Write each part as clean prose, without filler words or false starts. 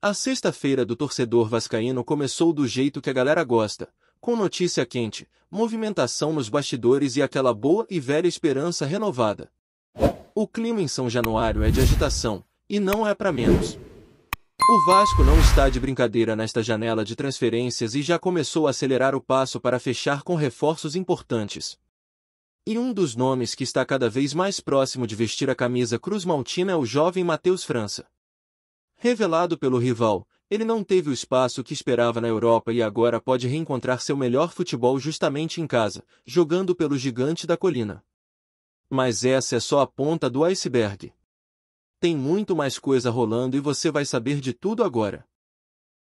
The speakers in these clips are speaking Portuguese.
A sexta-feira do torcedor vascaíno começou do jeito que a galera gosta, com notícia quente, movimentação nos bastidores e aquela boa e velha esperança renovada. O clima em São Januário é de agitação, e não é para menos. O Vasco não está de brincadeira nesta janela de transferências e já começou a acelerar o passo para fechar com reforços importantes. E um dos nomes que está cada vez mais próximo de vestir a camisa cruz-maltina é o jovem Matheus França. Revelado pelo rival, ele não teve o espaço que esperava na Europa e agora pode reencontrar seu melhor futebol justamente em casa, jogando pelo Gigante da Colina. Mas essa é só a ponta do iceberg. Tem muito mais coisa rolando e você vai saber de tudo agora.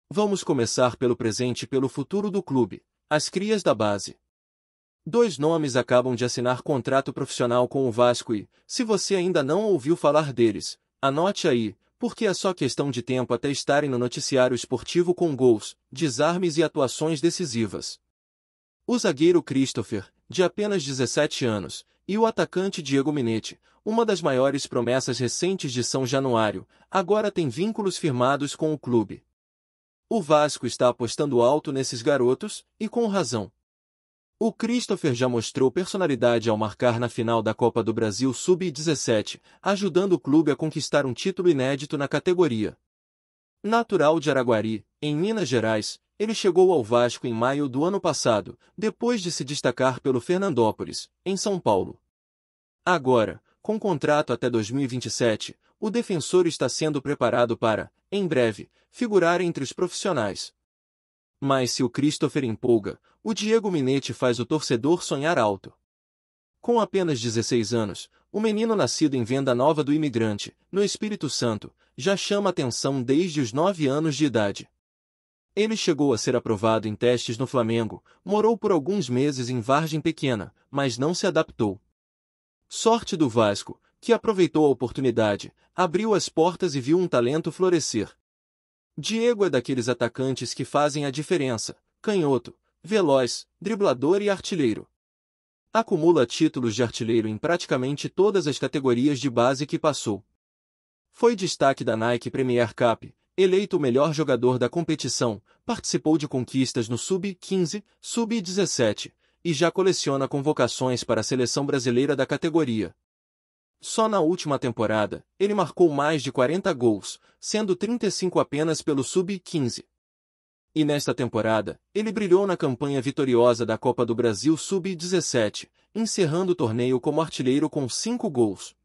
Vamos começar pelo presente e pelo futuro do clube, as crias da base. Dois nomes acabam de assinar contrato profissional com o Vasco e, se você ainda não ouviu falar deles, anote aí, porque é só questão de tempo até estarem no noticiário esportivo com gols, desarmes e atuações decisivas. O zagueiro Christopher, de apenas 17 anos, e o atacante Diego Minetti, uma das maiores promessas recentes de São Januário, agora têm vínculos firmados com o clube. O Vasco está apostando alto nesses garotos, e com razão. O Christopher já mostrou personalidade ao marcar na final da Copa do Brasil Sub-17, ajudando o clube a conquistar um título inédito na categoria. Natural de Araguari, em Minas Gerais, ele chegou ao Vasco em maio do ano passado, depois de se destacar pelo Fernandópolis, em São Paulo. Agora, com contrato até 2027, o defensor está sendo preparado para, em breve, figurar entre os profissionais. Mas se o Christopher empolga, o Diego Minetti faz o torcedor sonhar alto. Com apenas 16 anos, o menino nascido em Venda Nova do Imigrante, no Espírito Santo, já chama atenção desde os 9 anos de idade. Ele chegou a ser aprovado em testes no Flamengo, morou por alguns meses em Vargem Pequena, mas não se adaptou. Sorte do Vasco, que aproveitou a oportunidade, abriu as portas e viu um talento florescer. Diego é daqueles atacantes que fazem a diferença, canhoto, veloz, driblador e artilheiro. Acumula títulos de artilheiro em praticamente todas as categorias de base que passou. Foi destaque da Nike Premier Cup, eleito o melhor jogador da competição, participou de conquistas no Sub-15, Sub-17, e já coleciona convocações para a seleção brasileira da categoria. Só na última temporada, ele marcou mais de 40 gols, sendo 35 apenas pelo Sub-15. E nesta temporada, ele brilhou na campanha vitoriosa da Copa do Brasil Sub-17, encerrando o torneio como artilheiro com 5 gols.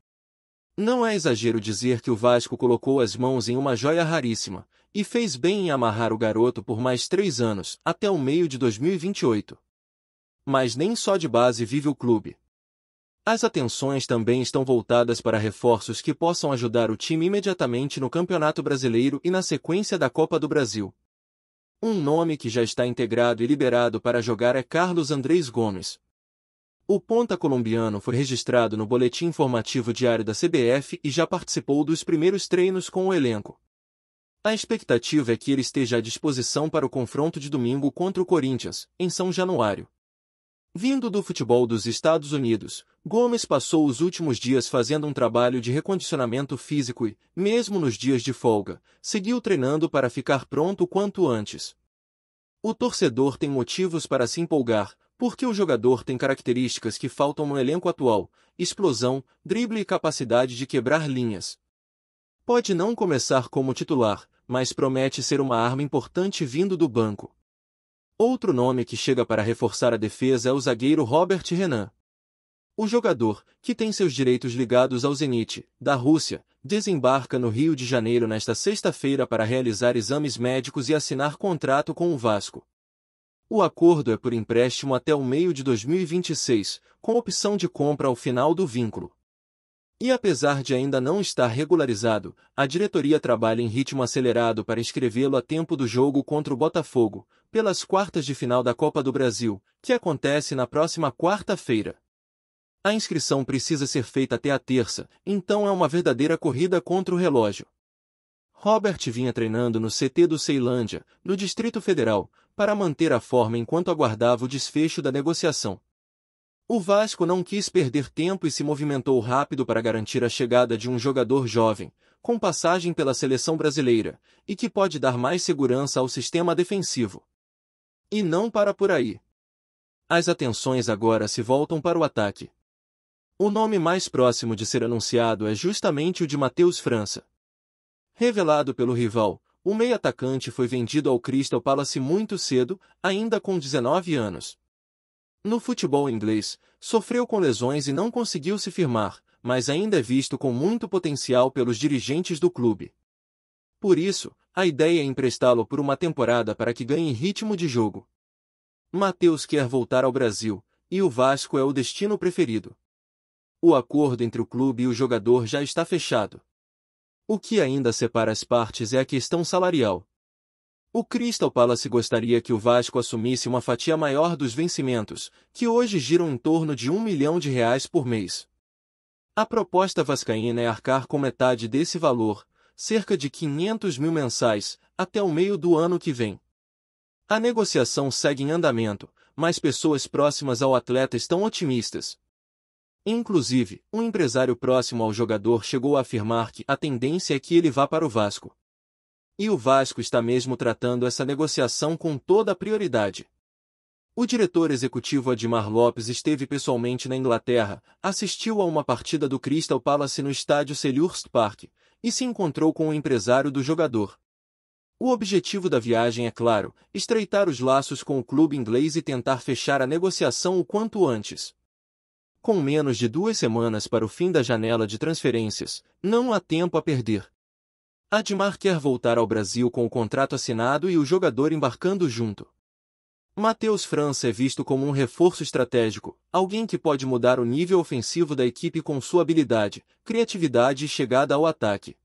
Não é exagero dizer que o Vasco colocou as mãos em uma joia raríssima, e fez bem em amarrar o garoto por mais 3 anos, até o meio de 2028. Mas nem só de base vive o clube. As atenções também estão voltadas para reforços que possam ajudar o time imediatamente no Campeonato Brasileiro e na sequência da Copa do Brasil. Um nome que já está integrado e liberado para jogar é Carlos Andrés Gomes. O ponta colombiano foi registrado no boletim informativo diário da CBF e já participou dos primeiros treinos com o elenco. A expectativa é que ele esteja à disposição para o confronto de domingo contra o Corinthians, em São Januário. Vindo do futebol dos Estados Unidos, Gomes passou os últimos dias fazendo um trabalho de recondicionamento físico e, mesmo nos dias de folga, seguiu treinando para ficar pronto o quanto antes. O torcedor tem motivos para se empolgar, porque o jogador tem características que faltam no elenco atual: explosão, drible e capacidade de quebrar linhas. Pode não começar como titular, mas promete ser uma arma importante vindo do banco. Outro nome que chega para reforçar a defesa é o zagueiro Robert Renan. O jogador, que tem seus direitos ligados ao Zenit, da Rússia, desembarca no Rio de Janeiro nesta sexta-feira para realizar exames médicos e assinar contrato com o Vasco. O acordo é por empréstimo até o meio de 2026, com opção de compra ao final do vínculo. E apesar de ainda não estar regularizado, a diretoria trabalha em ritmo acelerado para inscrevê-lo a tempo do jogo contra o Botafogo, pelas quartas de final da Copa do Brasil, que acontece na próxima quarta-feira. A inscrição precisa ser feita até a terça, então é uma verdadeira corrida contra o relógio. Robert vinha treinando no CT do Ceilândia, no Distrito Federal, para manter a forma enquanto aguardava o desfecho da negociação. O Vasco não quis perder tempo e se movimentou rápido para garantir a chegada de um jogador jovem, com passagem pela seleção brasileira, e que pode dar mais segurança ao sistema defensivo. E não para por aí. As atenções agora se voltam para o ataque. O nome mais próximo de ser anunciado é justamente o de Matheus França. Revelado pelo rival, o meio-atacante foi vendido ao Crystal Palace muito cedo, ainda com 19 anos. No futebol inglês, sofreu com lesões e não conseguiu se firmar, mas ainda é visto com muito potencial pelos dirigentes do clube. Por isso, a ideia é emprestá-lo por uma temporada para que ganhe ritmo de jogo. Matheus quer voltar ao Brasil, e o Vasco é o destino preferido. O acordo entre o clube e o jogador já está fechado. O que ainda separa as partes é a questão salarial. O Crystal Palace gostaria que o Vasco assumisse uma fatia maior dos vencimentos, que hoje giram em torno de R$ 1 milhão por mês. A proposta vascaína é arcar com metade desse valor, cerca de 500 mil mensais, até o meio do ano que vem. A negociação segue em andamento, mas pessoas próximas ao atleta estão otimistas. Inclusive, um empresário próximo ao jogador chegou a afirmar que a tendência é que ele vá para o Vasco. E o Vasco está mesmo tratando essa negociação com toda a prioridade. O diretor executivo Admar Lopes esteve pessoalmente na Inglaterra, assistiu a uma partida do Crystal Palace no estádio Selhurst Park, e se encontrou com o empresário do jogador. O objetivo da viagem é claro, estreitar os laços com o clube inglês e tentar fechar a negociação o quanto antes. Com menos de 2 semanas para o fim da janela de transferências, não há tempo a perder. Admar quer voltar ao Brasil com o contrato assinado e o jogador embarcando junto. Matheus França é visto como um reforço estratégico, alguém que pode mudar o nível ofensivo da equipe com sua habilidade, criatividade e chegada ao ataque.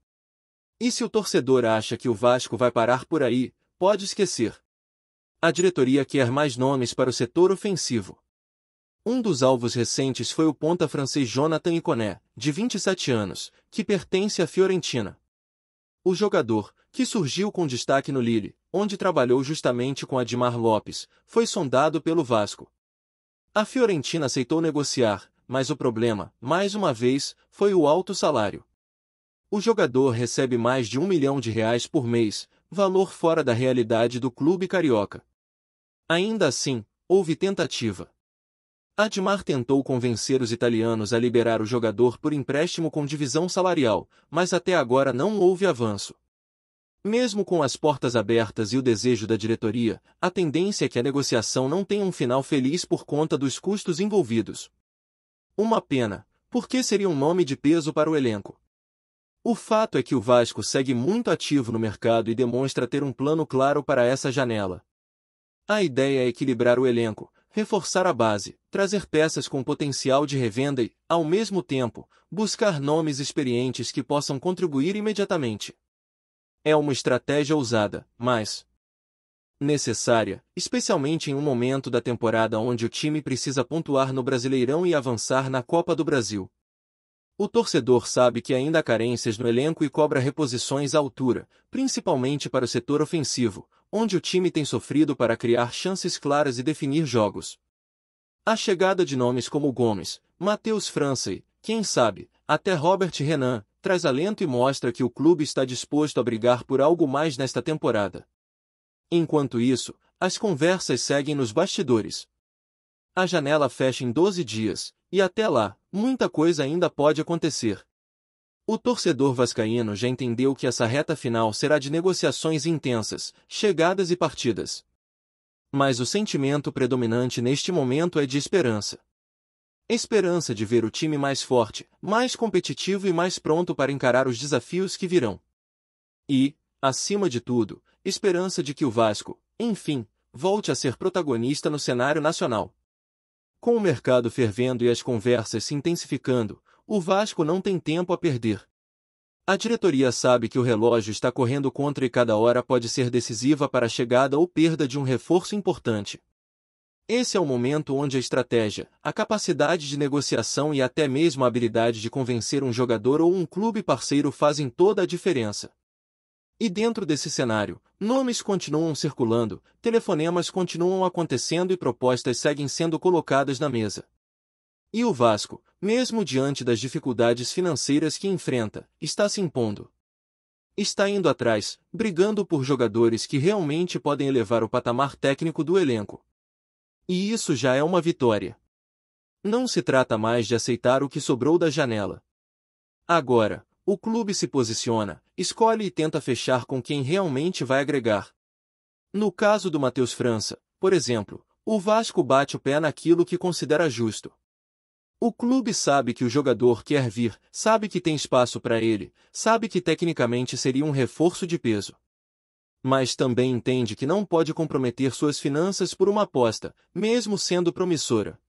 E se o torcedor acha que o Vasco vai parar por aí, pode esquecer. A diretoria quer mais nomes para o setor ofensivo. Um dos alvos recentes foi o ponta francês Jonathan Iconé, de 27 anos, que pertence à Fiorentina. O jogador, que surgiu com destaque no Lille, onde trabalhou justamente com Admar Lopes, foi sondado pelo Vasco. A Fiorentina aceitou negociar, mas o problema, mais uma vez, foi o alto salário. O jogador recebe mais de R$ 1 milhão por mês, valor fora da realidade do clube carioca. Ainda assim, houve tentativa. Admar tentou convencer os italianos a liberar o jogador por empréstimo com divisão salarial, mas até agora não houve avanço. Mesmo com as portas abertas e o desejo da diretoria, a tendência é que a negociação não tenha um final feliz por conta dos custos envolvidos. Uma pena, porque seria um nome de peso para o elenco. O fato é que o Vasco segue muito ativo no mercado e demonstra ter um plano claro para essa janela. A ideia é equilibrar o elenco, reforçar a base, trazer peças com potencial de revenda e, ao mesmo tempo, buscar nomes experientes que possam contribuir imediatamente. É uma estratégia ousada, mas necessária, especialmente em um momento da temporada onde o time precisa pontuar no Brasileirão e avançar na Copa do Brasil. O torcedor sabe que ainda há carências no elenco e cobra reposições à altura, principalmente para o setor ofensivo, onde o time tem sofrido para criar chances claras e definir jogos. A chegada de nomes como Gomes, Matheus França e, quem sabe, até Robert Renan, traz alento e mostra que o clube está disposto a brigar por algo mais nesta temporada. Enquanto isso, as conversas seguem nos bastidores. A janela fecha em 12 dias, e até lá, muita coisa ainda pode acontecer. O torcedor vascaíno já entendeu que essa reta final será de negociações intensas, chegadas e partidas. Mas o sentimento predominante neste momento é de esperança. Esperança de ver o time mais forte, mais competitivo e mais pronto para encarar os desafios que virão. E, acima de tudo, esperança de que o Vasco, enfim, volte a ser protagonista no cenário nacional. Com o mercado fervendo e as conversas se intensificando, o Vasco não tem tempo a perder. A diretoria sabe que o relógio está correndo contra e cada hora pode ser decisiva para a chegada ou perda de um reforço importante. Esse é o momento onde a estratégia, a capacidade de negociação e até mesmo a habilidade de convencer um jogador ou um clube parceiro fazem toda a diferença. E dentro desse cenário, nomes continuam circulando, telefonemas continuam acontecendo e propostas seguem sendo colocadas na mesa. E o Vasco, mesmo diante das dificuldades financeiras que enfrenta, está se impondo. Está indo atrás, brigando por jogadores que realmente podem elevar o patamar técnico do elenco. E isso já é uma vitória. Não se trata mais de aceitar o que sobrou da janela. Agora, o clube se posiciona, escolhe e tenta fechar com quem realmente vai agregar. No caso do Matheus França, por exemplo, o Vasco bate o pé naquilo que considera justo. O clube sabe que o jogador quer vir, sabe que tem espaço para ele, sabe que tecnicamente seria um reforço de peso. Mas também entende que não pode comprometer suas finanças por uma aposta, mesmo sendo promissora.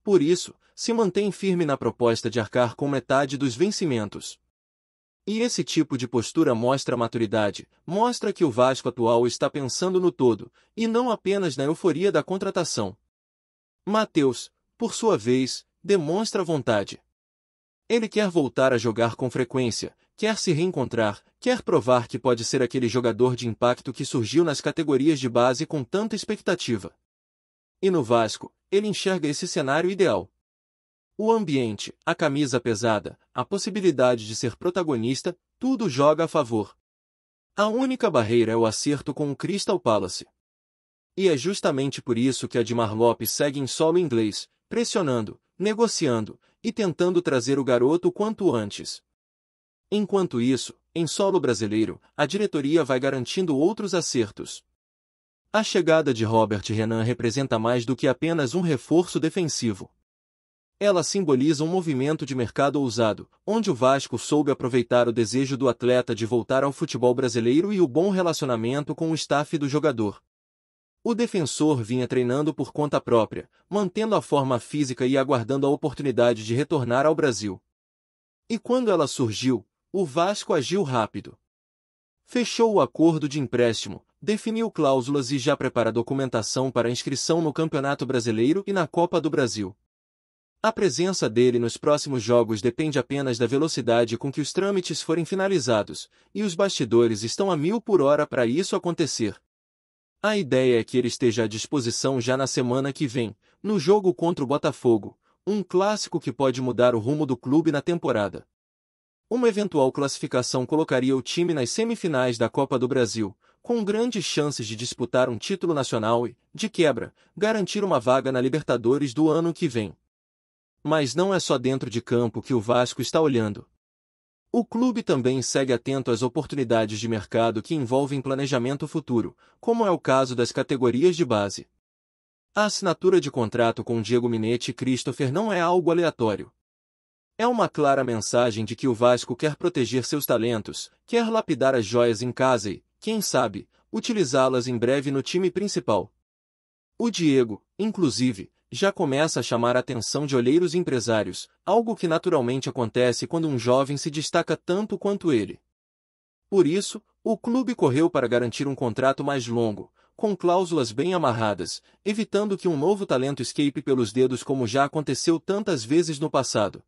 Por isso, se mantém firme na proposta de arcar com metade dos vencimentos. E esse tipo de postura mostra maturidade, mostra que o Vasco atual está pensando no todo, e não apenas na euforia da contratação. Matheus, por sua vez, demonstra vontade. Ele quer voltar a jogar com frequência, quer se reencontrar, quer provar que pode ser aquele jogador de impacto que surgiu nas categorias de base com tanta expectativa. E no Vasco, ele enxerga esse cenário ideal. O ambiente, a camisa pesada, a possibilidade de ser protagonista, tudo joga a favor. A única barreira é o acerto com o Crystal Palace. E é justamente por isso que Admar Lopes segue em solo inglês, pressionando, negociando e tentando trazer o garoto quanto antes. Enquanto isso, em solo brasileiro, a diretoria vai garantindo outros acertos. A chegada de Robert Renan representa mais do que apenas um reforço defensivo. Ela simboliza um movimento de mercado ousado, onde o Vasco soube aproveitar o desejo do atleta de voltar ao futebol brasileiro e o bom relacionamento com o staff do jogador. O defensor vinha treinando por conta própria, mantendo a forma física e aguardando a oportunidade de retornar ao Brasil. E quando ela surgiu, o Vasco agiu rápido. Fechou o acordo de empréstimo, definiu cláusulas e já prepara a documentação para inscrição no Campeonato Brasileiro e na Copa do Brasil. A presença dele nos próximos jogos depende apenas da velocidade com que os trâmites forem finalizados, e os bastidores estão a 1000 por hora para isso acontecer. A ideia é que ele esteja à disposição já na semana que vem, no jogo contra o Botafogo, um clássico que pode mudar o rumo do clube na temporada. Uma eventual classificação colocaria o time nas semifinais da Copa do Brasil, com grandes chances de disputar um título nacional e, de quebra, garantir uma vaga na Libertadores do ano que vem. Mas não é só dentro de campo que o Vasco está olhando. O clube também segue atento às oportunidades de mercado que envolvem planejamento futuro, como é o caso das categorias de base. A assinatura de contrato com Diego Minetti e Christopher não é algo aleatório. É uma clara mensagem de que o Vasco quer proteger seus talentos, quer lapidar as joias em casa e, quem sabe, utilizá-las em breve no time principal. O Diego, inclusive, já começa a chamar a atenção de olheiros empresários, algo que naturalmente acontece quando um jovem se destaca tanto quanto ele. Por isso, o clube correu para garantir um contrato mais longo, com cláusulas bem amarradas, evitando que um novo talento escape pelos dedos como já aconteceu tantas vezes no passado.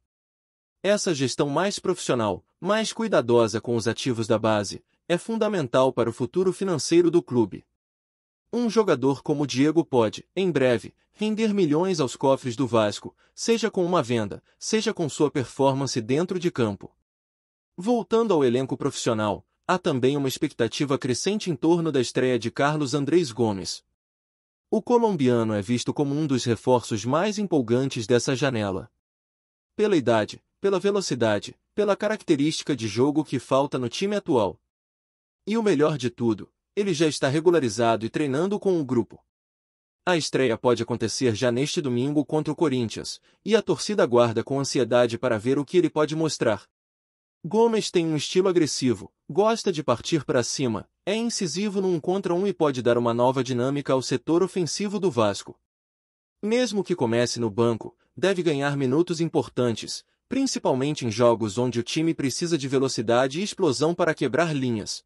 Essa gestão mais profissional, mais cuidadosa com os ativos da base, é fundamental para o futuro financeiro do clube. Um jogador como Diego pode, em breve, render milhões aos cofres do Vasco, seja com uma venda, seja com sua performance dentro de campo. Voltando ao elenco profissional, há também uma expectativa crescente em torno da estreia de Carlos Andrés Gomes. O colombiano é visto como um dos reforços mais empolgantes dessa janela. Pela idade, pela velocidade, pela característica de jogo que falta no time atual. E o melhor de tudo, ele já está regularizado e treinando com o grupo. A estreia pode acontecer já neste domingo contra o Corinthians, e a torcida aguarda com ansiedade para ver o que ele pode mostrar. Gomes tem um estilo agressivo, gosta de partir para cima, é incisivo no 1 contra 1 e pode dar uma nova dinâmica ao setor ofensivo do Vasco. Mesmo que comece no banco, deve ganhar minutos importantes, principalmente em jogos onde o time precisa de velocidade e explosão para quebrar linhas.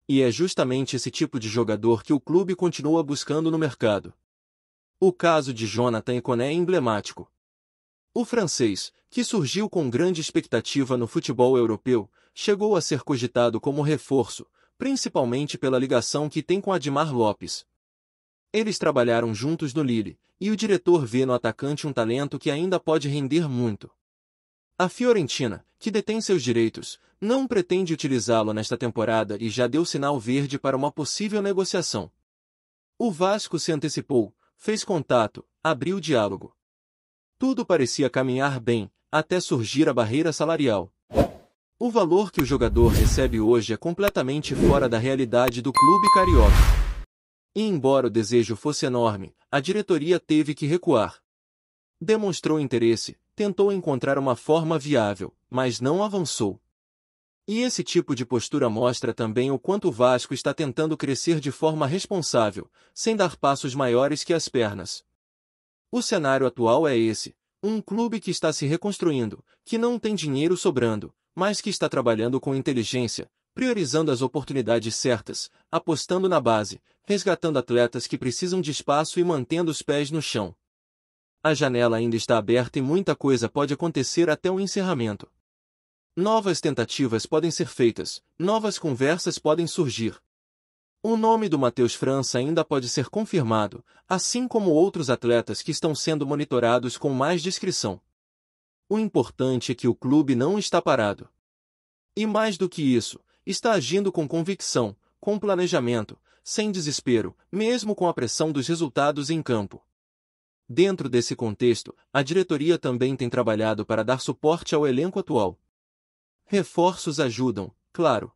E é justamente esse tipo de jogador que o clube continua buscando no mercado. O caso de Jonathan Ikoné é emblemático. O francês, que surgiu com grande expectativa no futebol europeu, chegou a ser cogitado como reforço, principalmente pela ligação que tem com Admar Lopes. Eles trabalharam juntos no Lille, e o diretor vê no atacante um talento que ainda pode render muito. A Fiorentina, que detém seus direitos, não pretende utilizá-lo nesta temporada e já deu sinal verde para uma possível negociação. O Vasco se antecipou, fez contato, abriu diálogo. Tudo parecia caminhar bem, até surgir a barreira salarial. O valor que o jogador recebe hoje é completamente fora da realidade do clube carioca. E embora o desejo fosse enorme, a diretoria teve que recuar. Demonstrou interesse, tentou encontrar uma forma viável, mas não avançou. E esse tipo de postura mostra também o quanto o Vasco está tentando crescer de forma responsável, sem dar passos maiores que as pernas. O cenário atual é esse: um clube que está se reconstruindo, que não tem dinheiro sobrando, mas que está trabalhando com inteligência, priorizando as oportunidades certas, apostando na base, resgatando atletas que precisam de espaço e mantendo os pés no chão. A janela ainda está aberta e muita coisa pode acontecer até o encerramento. Novas tentativas podem ser feitas, novas conversas podem surgir. O nome do Matheus França ainda pode ser confirmado, assim como outros atletas que estão sendo monitorados com mais discrição. O importante é que o clube não está parado. E mais do que isso, está agindo com convicção, com planejamento, sem desespero, mesmo com a pressão dos resultados em campo. Dentro desse contexto, a diretoria também tem trabalhado para dar suporte ao elenco atual. Reforços ajudam, claro.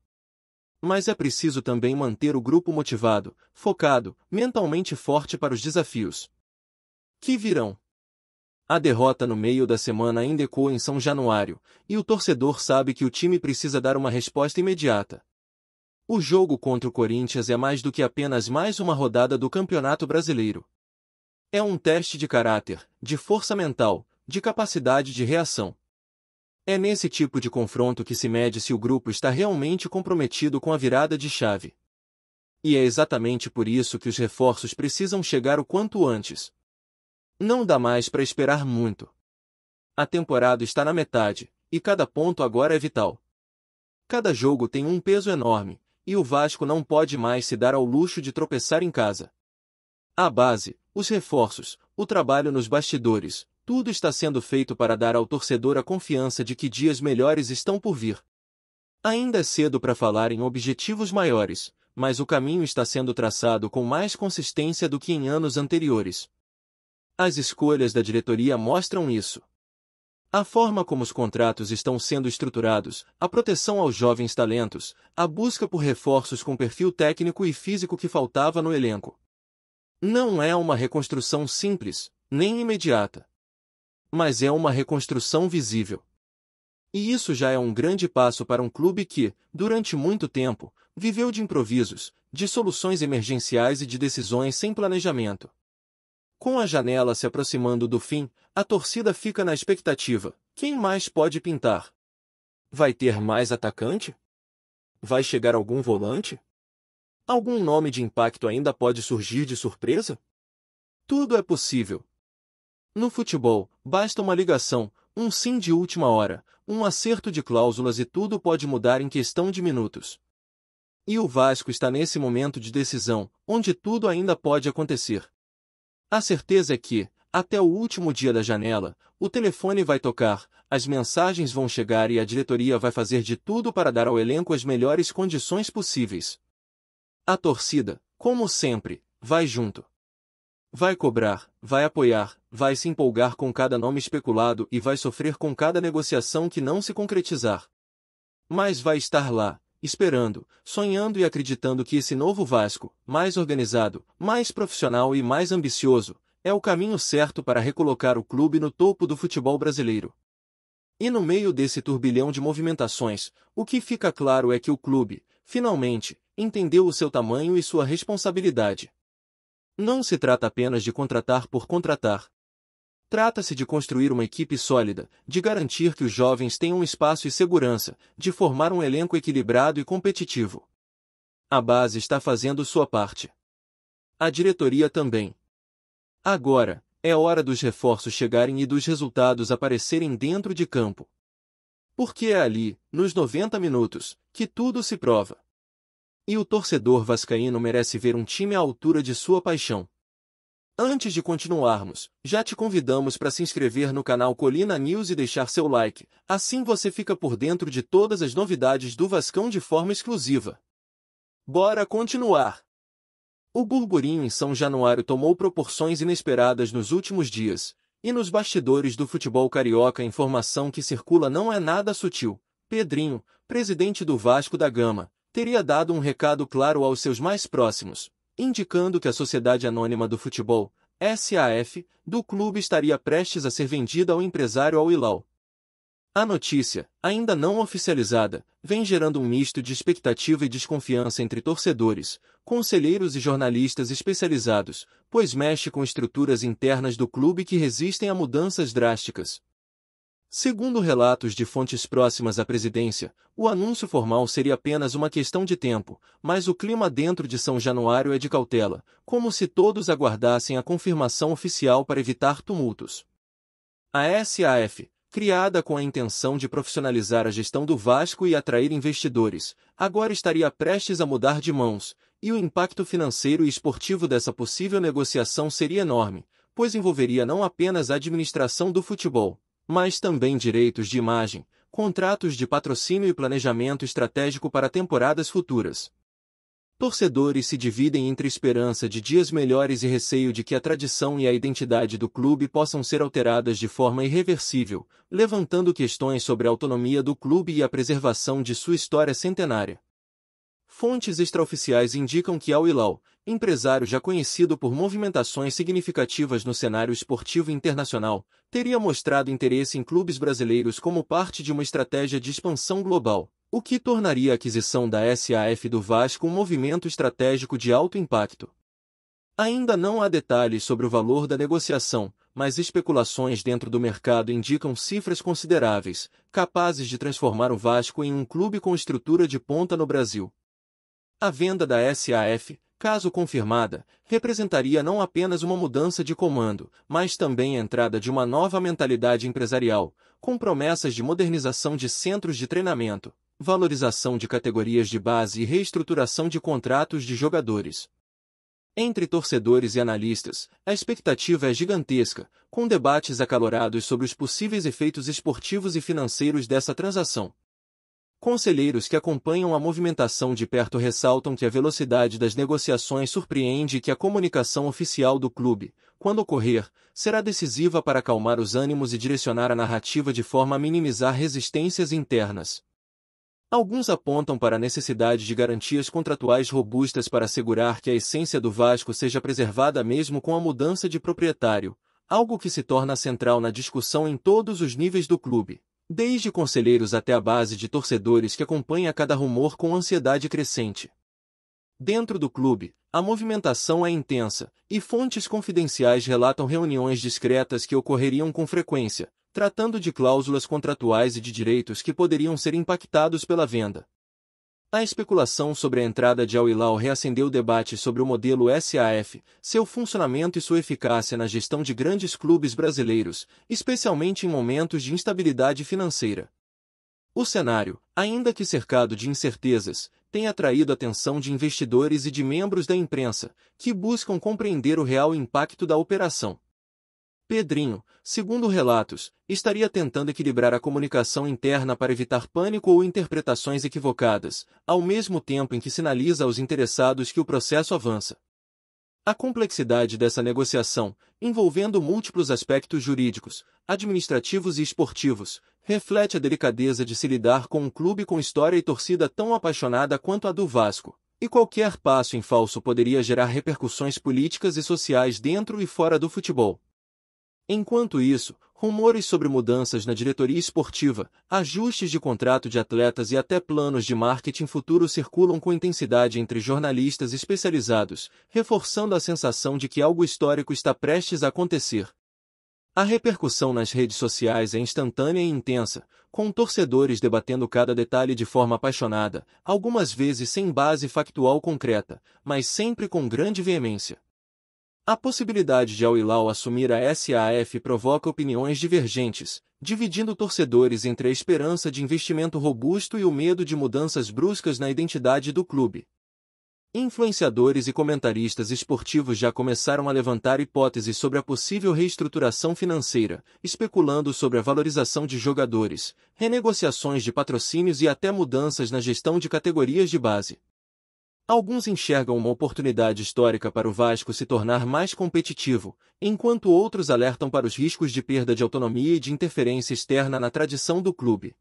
Mas é preciso também manter o grupo motivado, focado, mentalmente forte para os desafios que virão. A derrota no meio da semana ainda ecoa em São Januário, e o torcedor sabe que o time precisa dar uma resposta imediata. O jogo contra o Corinthians é mais do que apenas mais uma rodada do Campeonato Brasileiro. É um teste de caráter, de força mental, de capacidade de reação. É nesse tipo de confronto que se mede se o grupo está realmente comprometido com a virada de chave. E é exatamente por isso que os reforços precisam chegar o quanto antes. Não dá mais para esperar muito. A temporada está na metade, e cada ponto agora é vital. Cada jogo tem um peso enorme, e o Vasco não pode mais se dar ao luxo de tropeçar em casa. A base, os reforços, o trabalho nos bastidores, tudo está sendo feito para dar ao torcedor a confiança de que dias melhores estão por vir. Ainda é cedo para falar em objetivos maiores, mas o caminho está sendo traçado com mais consistência do que em anos anteriores. As escolhas da diretoria mostram isso. A forma como os contratos estão sendo estruturados, a proteção aos jovens talentos, a busca por reforços com perfil técnico e físico que faltava no elenco. Não é uma reconstrução simples, nem imediata. Mas é uma reconstrução visível. E isso já é um grande passo para um clube que, durante muito tempo, viveu de improvisos, de soluções emergenciais e de decisões sem planejamento. Com a janela se aproximando do fim, a torcida fica na expectativa: quem mais pode pintar? Vai ter mais atacante? Vai chegar algum volante? Algum nome de impacto ainda pode surgir de surpresa? Tudo é possível. No futebol, basta uma ligação, um sim de última hora, um acerto de cláusulas e tudo pode mudar em questão de minutos. E o Vasco está nesse momento de decisão, onde tudo ainda pode acontecer. A certeza é que, até o último dia da janela, o telefone vai tocar, as mensagens vão chegar e a diretoria vai fazer de tudo para dar ao elenco as melhores condições possíveis. A torcida, como sempre, vai junto. Vai cobrar, vai apoiar, vai se empolgar com cada nome especulado e vai sofrer com cada negociação que não se concretizar. Mas vai estar lá, esperando, sonhando e acreditando que esse novo Vasco, mais organizado, mais profissional e mais ambicioso, é o caminho certo para recolocar o clube no topo do futebol brasileiro. E no meio desse turbilhão de movimentações, o que fica claro é que o clube, finalmente, entendeu o seu tamanho e sua responsabilidade. Não se trata apenas de contratar por contratar. Trata-se de construir uma equipe sólida, de garantir que os jovens tenham espaço e segurança, de formar um elenco equilibrado e competitivo. A base está fazendo sua parte. A diretoria também. Agora, é hora dos reforços chegarem e dos resultados aparecerem dentro de campo. Porque é ali, nos 90 minutos, que tudo se prova. E o torcedor vascaíno merece ver um time à altura de sua paixão. Antes de continuarmos, já te convidamos para se inscrever no canal Colina News e deixar seu like, assim você fica por dentro de todas as novidades do Vascão de forma exclusiva. Bora continuar! O burburinho em São Januário tomou proporções inesperadas nos últimos dias, e nos bastidores do futebol carioca a informação que circula não é nada sutil. Pedrinho, presidente do Vasco da Gama, teria dado um recado claro aos seus mais próximos, indicando que a Sociedade Anônima do Futebol, SAF, do clube estaria prestes a ser vendida ao empresário Al Hilal. A notícia, ainda não oficializada, vem gerando um misto de expectativa e desconfiança entre torcedores, conselheiros e jornalistas especializados, pois mexe com estruturas internas do clube que resistem a mudanças drásticas. Segundo relatos de fontes próximas à presidência, o anúncio formal seria apenas uma questão de tempo, mas o clima dentro de São Januário é de cautela, como se todos aguardassem a confirmação oficial para evitar tumultos. A SAF, criada com a intenção de profissionalizar a gestão do Vasco e atrair investidores, agora estaria prestes a mudar de mãos, e o impacto financeiro e esportivo dessa possível negociação seria enorme, pois envolveria não apenas a administração do futebol, mas também direitos de imagem, contratos de patrocínio e planejamento estratégico para temporadas futuras. Torcedores se dividem entre esperança de dias melhores e receio de que a tradição e a identidade do clube possam ser alteradas de forma irreversível, levantando questões sobre a autonomia do clube e a preservação de sua história centenária. Fontes extraoficiais indicam que Al Hilal, empresário já conhecido por movimentações significativas no cenário esportivo internacional, teria mostrado interesse em clubes brasileiros como parte de uma estratégia de expansão global, o que tornaria a aquisição da SAF do Vasco um movimento estratégico de alto impacto. Ainda não há detalhes sobre o valor da negociação, mas especulações dentro do mercado indicam cifras consideráveis, capazes de transformar o Vasco em um clube com estrutura de ponta no Brasil. A venda da SAF, caso confirmada, representaria não apenas uma mudança de comando, mas também a entrada de uma nova mentalidade empresarial, com promessas de modernização de centros de treinamento, valorização de categorias de base e reestruturação de contratos de jogadores. Entre torcedores e analistas, a expectativa é gigantesca, com debates acalorados sobre os possíveis efeitos esportivos e financeiros dessa transação. Conselheiros que acompanham a movimentação de perto ressaltam que a velocidade das negociações surpreende e que a comunicação oficial do clube, quando ocorrer, será decisiva para acalmar os ânimos e direcionar a narrativa de forma a minimizar resistências internas. Alguns apontam para a necessidade de garantias contratuais robustas para assegurar que a essência do Vasco seja preservada mesmo com a mudança de proprietário, algo que se torna central na discussão em todos os níveis do clube, desde conselheiros até a base de torcedores que acompanha cada rumor com ansiedade crescente. Dentro do clube, a movimentação é intensa, e fontes confidenciais relatam reuniões discretas que ocorreriam com frequência, tratando de cláusulas contratuais e de direitos que poderiam ser impactados pela venda. A especulação sobre a entrada de Al Hilal reacendeu o debate sobre o modelo SAF, seu funcionamento e sua eficácia na gestão de grandes clubes brasileiros, especialmente em momentos de instabilidade financeira. O cenário, ainda que cercado de incertezas, tem atraído a atenção de investidores e de membros da imprensa, que buscam compreender o real impacto da operação. Pedrinho, segundo relatos, estaria tentando equilibrar a comunicação interna para evitar pânico ou interpretações equivocadas, ao mesmo tempo em que sinaliza aos interessados que o processo avança. A complexidade dessa negociação, envolvendo múltiplos aspectos jurídicos, administrativos e esportivos, reflete a delicadeza de se lidar com um clube com história e torcida tão apaixonada quanto a do Vasco, e qualquer passo em falso poderia gerar repercussões políticas e sociais dentro e fora do futebol. Enquanto isso, rumores sobre mudanças na diretoria esportiva, ajustes de contrato de atletas e até planos de marketing futuro circulam com intensidade entre jornalistas especializados, reforçando a sensação de que algo histórico está prestes a acontecer. A repercussão nas redes sociais é instantânea e intensa, com torcedores debatendo cada detalhe de forma apaixonada, algumas vezes sem base factual concreta, mas sempre com grande veemência. A possibilidade de Al Hilal assumir a SAF provoca opiniões divergentes, dividindo torcedores entre a esperança de investimento robusto e o medo de mudanças bruscas na identidade do clube. Influenciadores e comentaristas esportivos já começaram a levantar hipóteses sobre a possível reestruturação financeira, especulando sobre a valorização de jogadores, renegociações de patrocínios e até mudanças na gestão de categorias de base. Alguns enxergam uma oportunidade histórica para o Vasco se tornar mais competitivo, enquanto outros alertam para os riscos de perda de autonomia e de interferência externa na tradição do clube.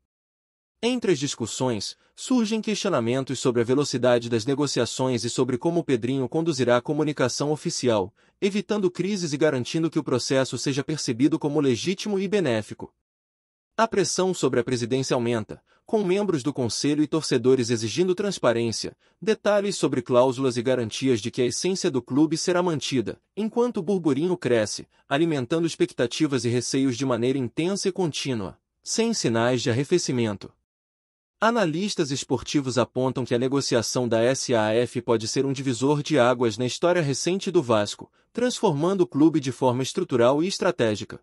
Entre as discussões, surgem questionamentos sobre a velocidade das negociações e sobre como o Pedrinho conduzirá a comunicação oficial, evitando crises e garantindo que o processo seja percebido como legítimo e benéfico. A pressão sobre a presidência aumenta, com membros do conselho e torcedores exigindo transparência, detalhes sobre cláusulas e garantias de que a essência do clube será mantida, enquanto o burburinho cresce, alimentando expectativas e receios de maneira intensa e contínua, sem sinais de arrefecimento. Analistas esportivos apontam que a negociação da SAF pode ser um divisor de águas na história recente do Vasco, transformando o clube de forma estrutural e estratégica.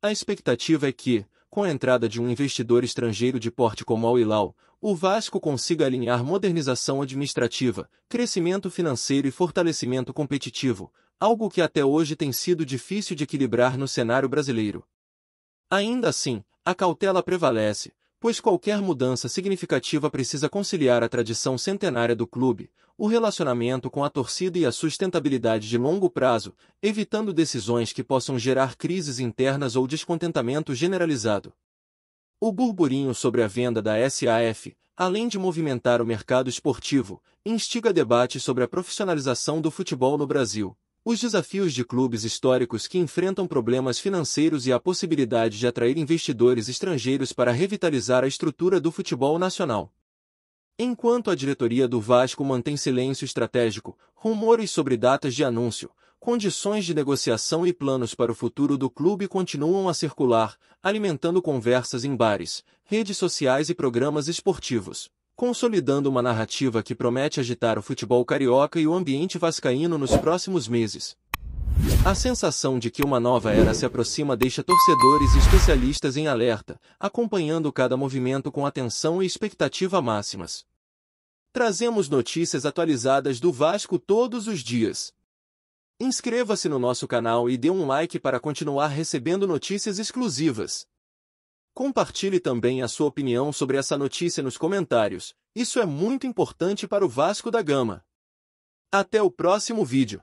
A expectativa é que, com a entrada de um investidor estrangeiro de porte como Al Hilal, o Vasco consiga alinhar modernização administrativa, crescimento financeiro e fortalecimento competitivo, algo que até hoje tem sido difícil de equilibrar no cenário brasileiro. Ainda assim, a cautela prevalece, pois qualquer mudança significativa precisa conciliar a tradição centenária do clube, o relacionamento com a torcida e a sustentabilidade de longo prazo, evitando decisões que possam gerar crises internas ou descontentamento generalizado. O burburinho sobre a venda da SAF, além de movimentar o mercado esportivo, instiga debates sobre a profissionalização do futebol no Brasil, os desafios de clubes históricos que enfrentam problemas financeiros e a possibilidade de atrair investidores estrangeiros para revitalizar a estrutura do futebol nacional. Enquanto a diretoria do Vasco mantém silêncio estratégico, rumores sobre datas de anúncio, condições de negociação e planos para o futuro do clube continuam a circular, alimentando conversas em bares, redes sociais e programas esportivos, consolidando uma narrativa que promete agitar o futebol carioca e o ambiente vascaíno nos próximos meses. A sensação de que uma nova era se aproxima deixa torcedores e especialistas em alerta, acompanhando cada movimento com atenção e expectativa máximas. Trazemos notícias atualizadas do Vasco todos os dias. Inscreva-se no nosso canal e dê um like para continuar recebendo notícias exclusivas. Compartilhe também a sua opinião sobre essa notícia nos comentários, isso é muito importante para o Vasco da Gama. Até o próximo vídeo.